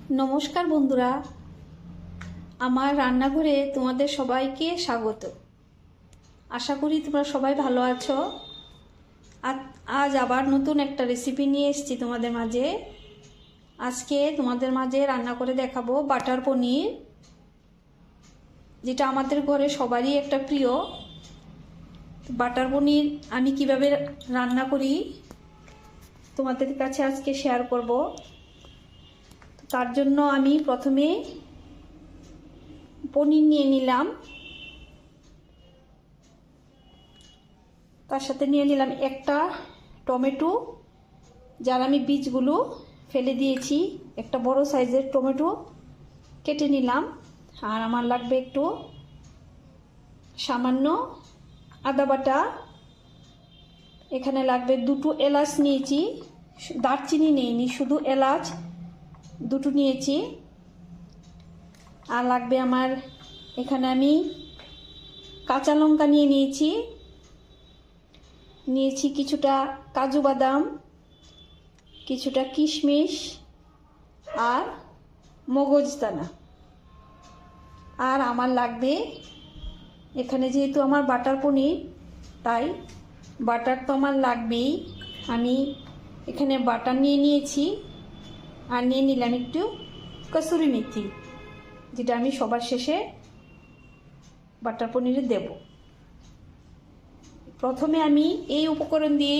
নমস্কার বন্ধুরা, আমার রান্নাঘরে তোমাদের সবাইকে স্বাগত। আশা করি তোমরা সবাই ভালো আছো। আজ আবার নতুন একটা রেসিপি নিয়ে এসেছি তোমাদের মাঝে। আজকে তোমাদের মাঝে রান্না করে দেখাবো বাটার পনির, যেটা আমাদের ঘরে সবারই একটা প্রিয়। বাটার পনির আমি কিভাবে রান্না করি তোমাদের কাছে আজকে শেয়ার করব। তার জন্য আমি প্রথমে পনির নিয়ে নিলাম, তার সাথে নিয়ে নিলাম একটা টমেটো, যার আমি বীজগুলো ফেলে দিয়েছি। একটা বড় সাইজের টমেটো কেটে নিলাম। আর আমার লাগবে একটু সামান্য আদা বাটা। এখানে লাগবে দুটো এলাচ নিয়েছি, দারচিনি নেইনি, শুধু এলাচ দুটো নিয়েছি। আর লাগবে আমার এখানে আমি কাঁচা লঙ্কা নিয়েছি কিছুটা কাজু বাদাম, কিছুটা কিশমিশ আর মগজদানা। আর আমার লাগবে এখানে, যেহেতু আমার বাটার পনির, তাই বাটার তো আমার লাগবেই। আমি এখানে বাটার নিয়ে নিয়েছি আর নিয়ে নিলাম একটু কসুরি মেথি, যেটা আমি সবার শেষে বাটার পনিরে দেব। প্রথমে আমি এই উপকরণ দিয়ে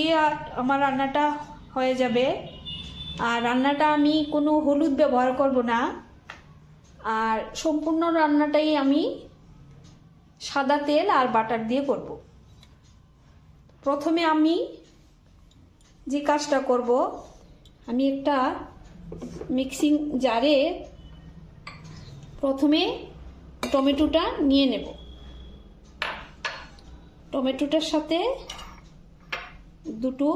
আমার রান্নাটা হয়ে যাবে। আর রান্নাটা আমি কোনো হলুদ ব্যবহার করব না, আর সম্পূর্ণ রান্নাটাই আমি সাদা তেল আর বাটার দিয়ে করব। প্রথমে আমি যে কাজটা করব, আমি একটা মিক্সিং জারে প্রথমে টমেটোটা নিয়ে নেব। টমেটোটার সাথে দুটো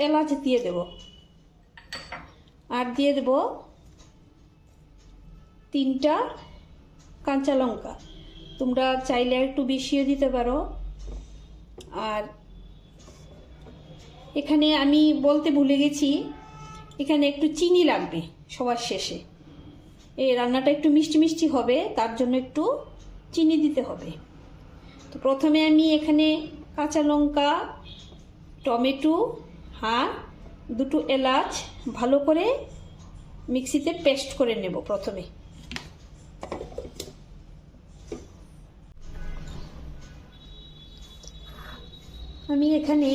এলাচ দিয়ে দেব, আর দিয়ে দেব তিনটা কাঁচা লঙ্কা। তোমরা চাইলে একটু বেশিও দিতে পারো। আর এখানে আমি বলতে ভুলে গেছি, এখানে একটু চিনি লাগবে সবার শেষে। এই রান্নাটা একটু মিষ্টি মিষ্টি হবে, তার জন্য একটু চিনি দিতে হবে। তো প্রথমে আমি এখানে কাঁচা লঙ্কা, টমেটো আর দুটো এলাচ ভালো করে মিক্সিতে পেস্ট করে নেব। প্রথমে আমি এখানে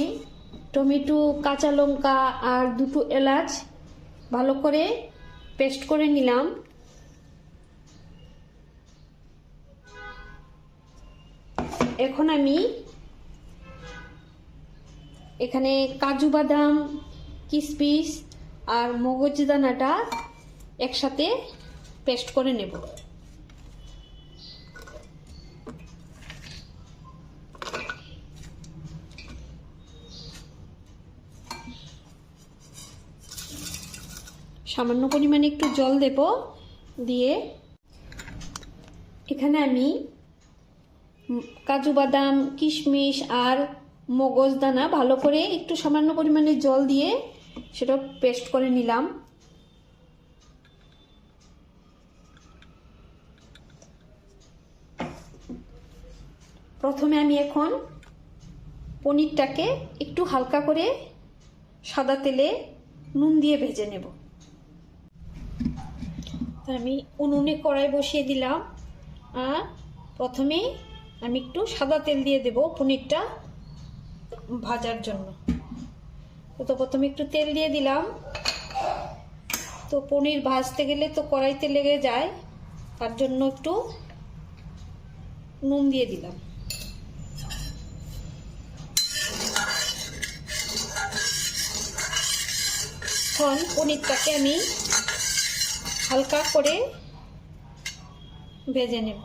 টমেটো, কাঁচা লঙ্কা আর দুটো এলাচ ভালো করে পেস্ট করে নিলাম। এখন আমি এখানে কাজু বাদাম, কিশমিশ আর মগজদানাটা একসাথে পেস্ট করে নেব। সামান্য পরিমাণে একটু জল দেব, দিয়ে এখানে আমি কাজু বাদাম, কিশমিশ আর মগজদানা ভালো করে একটু সামান্য পরিমাণে জল দিয়ে সেটা পেস্ট করে নিলাম। প্রথমে আমি এখন পনিরটাকে একটু হালকা করে সাদা তেলে নুন দিয়ে ভেজে নেব। আমি উনুনে কড়াই বসিয়ে দিলাম, আর প্রথমে আমি একটু সাদা তেল দিয়ে দেব পনিরটা ভাজার জন্য। তো প্রথমে একটু তেল দিয়ে দিলাম। তো পনির ভাজতে গেলে তো কড়াইতে লেগে যায়, তার জন্য একটু নুন দিয়ে দিলাম। এখন পনিরটাকে আমি হালকা করে ভেজে নেব।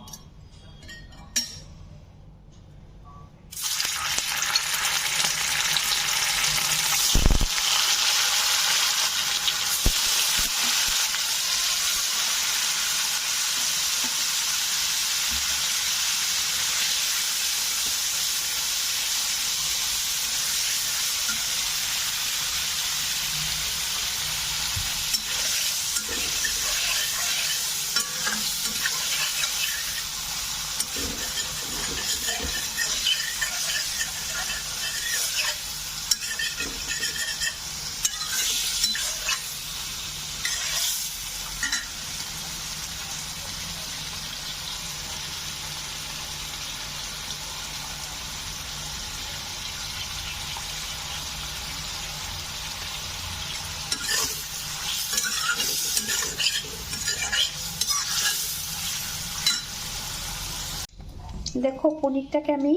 দেখো পনিরটাকে আমি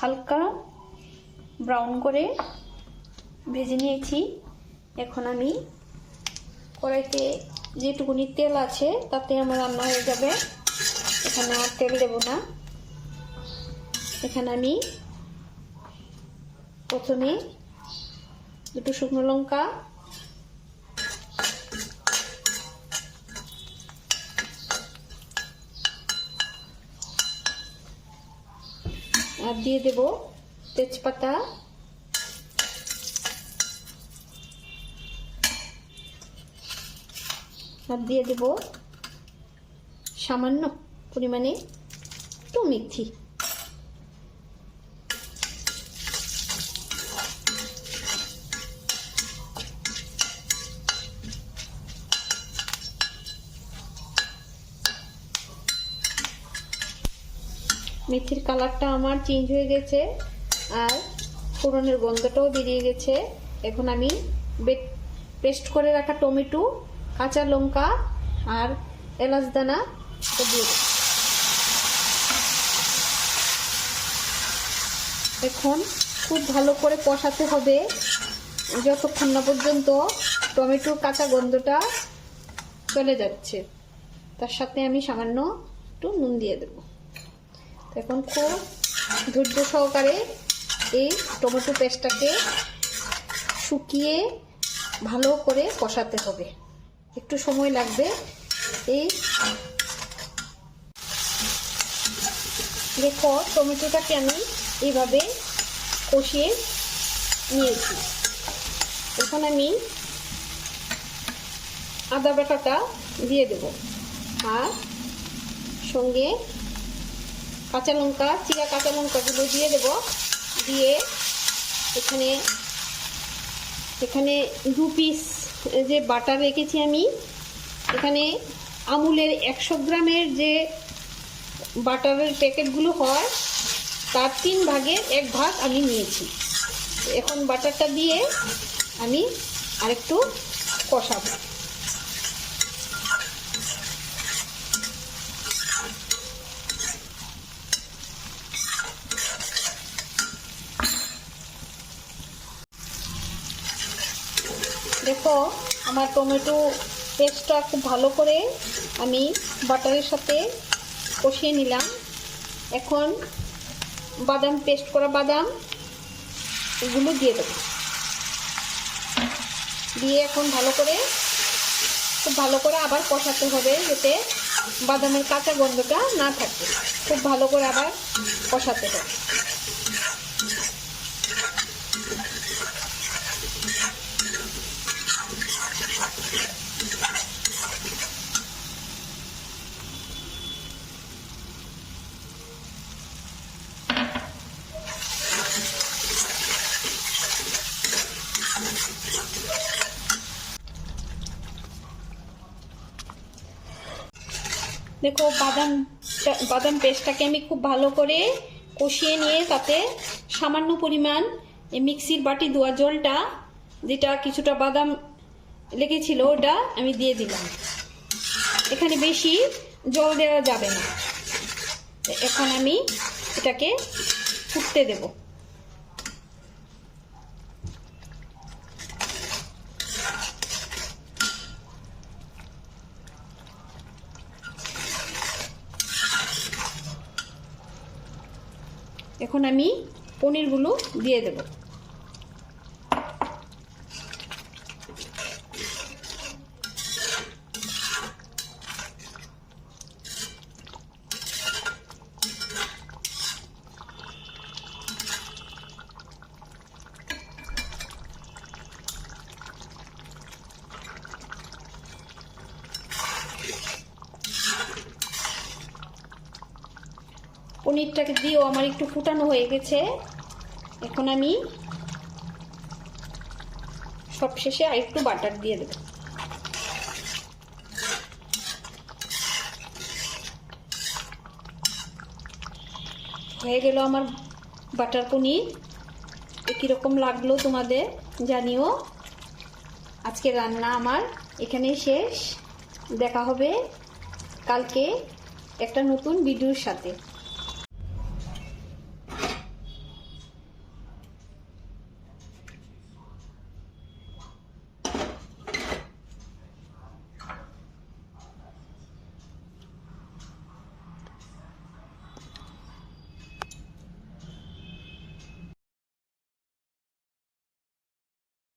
হালকা ব্রাউন করে ভেজে নিয়েছি। এখন আমি কড়াইতে যেটুকুনি তেল আছে তাতে আমার রান্না হয়ে যাবে। এখানে আর তেল দেব না। এখানে আমি প্রথমে দুটো শুকনো লঙ্কা, আর দিয়ে দেব তেজপাতা, আর দিয়ে দেব সামান্য পরিমাণে একটু মেথি। মেথির কালারটা আমার চেঞ্জ হয়ে গেছে আর ফোড়নের গন্ধটাও বেরিয়ে গেছে। এখন আমি পেস্ট করে রাখা টমেটো, কাঁচা লঙ্কা আর এলাচ দানা দিয়ে দেব। এখন খুব ভালো করে কষাতে হবে যতক্ষণ না পর্যন্ত টমেটোর কাঁচা গন্ধটা চলে যাচ্ছে। তার সাথে আমি সামান্য একটু নুন দিয়ে দেব। এখন খুব ধৈর্য সহকারে এই টমেটো পেস্টটাকে শুকিয়ে ভালো করে কষাতে হবে, একটু সময় লাগবে। এই দেখো টমেটোটাকে আমি এইভাবে কষিয়ে নিয়েছি। এখন আমি আদা বাটাটা দিয়ে দেব আর সঙ্গে কাঁচা লঙ্কা, চিরা কাঁচা লঙ্কাগুলো দিয়ে দেব। দিয়ে এখানে 2 পিস যে বাটার রেখেছি আমি, এখানে আমুলের 100 গ্রামের যে বাটারের প্যাকেটগুলো হয় তার 3 ভাগের 1 ভাগ আমি নিয়েছি। এখন বাটারটা দিয়ে আমি আরেকটু কষাবো। দেখো আমার টমেটো পেস্টটা খুব ভালো করে আমি বাটারের সাথে কষিয়ে নিলাম। এখন বাদাম, পেস্ট করা বাদাম এগুলো দিয়ে দেবো। দিয়ে এখন খুব ভালো করে আবার কষাতে হবে যাতে বাদামের কাঁচা গন্ধটা না থাকে। খুব ভালো করে আবার কষাতে হবে। দেখো বাদাম পেস্টটাকে আমি খুব ভালো করে কষিয়ে নিয়ে তাতে সামান্য পরিমাণ মিক্সির বাটি ধোয়া জলটা, যেটা কিছুটা বাদাম লেগেছিল, ওটা আমি দিয়ে দিলাম। এখানে বেশি জল দেওয়া যাবে না। এখন আমি এটাকে ফুটতে দেব। এখন আমি পনিরগুলো দিয়ে দেব। পনিরটাকে দিয়েও আমার একটু ফুটানো হয়ে গেছে। এখন আমি সবশেষে আর একটু বাটার দিয়ে দেব। হয়ে গেল আমার বাটার পনির। কীরকম লাগলো তোমাদের জানিও। আজকের রান্না আমার এখানেই শেষ। দেখা হবে কালকে একটা নতুন ভিডিওর সাথে।